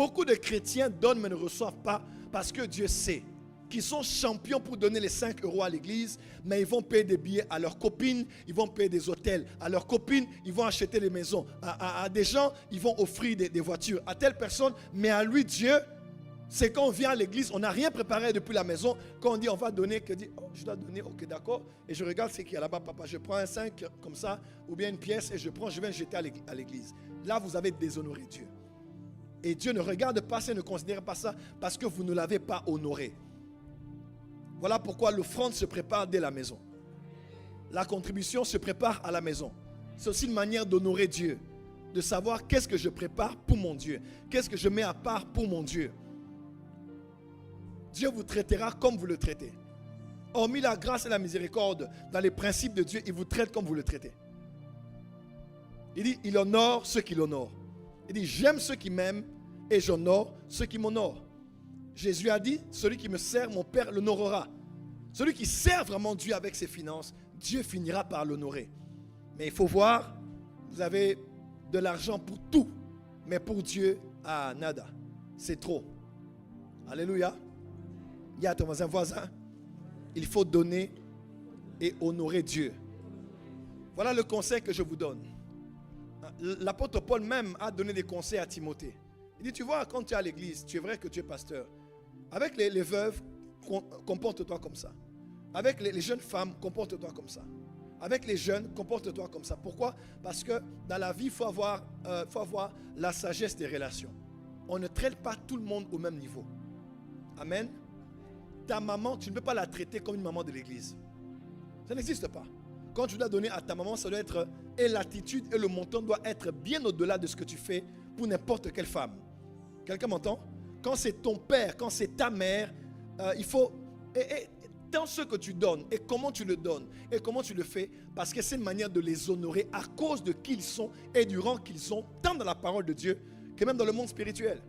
Beaucoup de chrétiens donnent mais ne reçoivent pas parce que Dieu sait qu'ils sont champions pour donner les 5 euros à l'église, mais ils vont payer des billets à leurs copines, ils vont payer des hôtels à leurs copines, ils vont acheter des maisons à des gens, ils vont offrir des voitures à telle personne, mais à lui, Dieu, c'est quand on vient à l'église, on n'a rien préparé depuis la maison. Quand on dit on va donner, que dit oh, je dois donner, ok d'accord. Et je regarde ce qu'il y a là-bas, papa. Je prends un 5 comme ça, ou bien une pièce, et je viens jeter à l'église. Là, vous avez déshonoré Dieu. Et Dieu ne regarde pas ça, ne considère pas ça, parce que vous ne l'avez pas honoré. Voilà pourquoi l'offrande se prépare dès la maison. La contribution se prépare à la maison. C'est aussi une manière d'honorer Dieu, de savoir qu'est-ce que je prépare pour mon Dieu, qu'est-ce que je mets à part pour mon Dieu. Dieu vous traitera comme vous le traitez. Hormis la grâce et la miséricorde, dans les principes de Dieu, il vous traite comme vous le traitez. Il dit, il honore ceux qui l'honorent. Il dit, j'aime ceux qui m'aiment et j'honore ceux qui m'honorent. Jésus a dit, celui qui me sert, mon Père l'honorera. Celui qui sert vraiment Dieu avec ses finances, Dieu finira par l'honorer. Mais il faut voir, vous avez de l'argent pour tout, mais pour Dieu, nada. C'est trop. Alléluia. Il y a ton voisin, il faut donner et honorer Dieu. Voilà le conseil que je vous donne. L'apôtre Paul même a donné des conseils à Timothée. Il dit, tu vois, quand tu es à l'église, tu es vrai que tu es pasteur. Avec les veuves, comporte-toi comme ça. Avec les jeunes femmes, comporte-toi comme ça. Avec les jeunes, comporte-toi comme ça. Pourquoi? Parce que dans la vie, il faut avoir la sagesse des relations. On ne traite pas tout le monde au même niveau. Amen. Ta maman, tu ne peux pas la traiter comme une maman de l'église. Ça n'existe pas. Quand tu dois donner à ta maman, ça doit être, et l'attitude et le montant doit être bien au-delà de ce que tu fais pour n'importe quelle femme. Quelqu'un m'entend? Quand c'est ton père, quand c'est ta mère, il faut, dans ce que tu donnes, et comment tu le donnes, et comment tu le fais, parce que c'est une manière de les honorer à cause de qui ils sont et du rang qu'ils ont, tant dans la parole de Dieu que même dans le monde spirituel.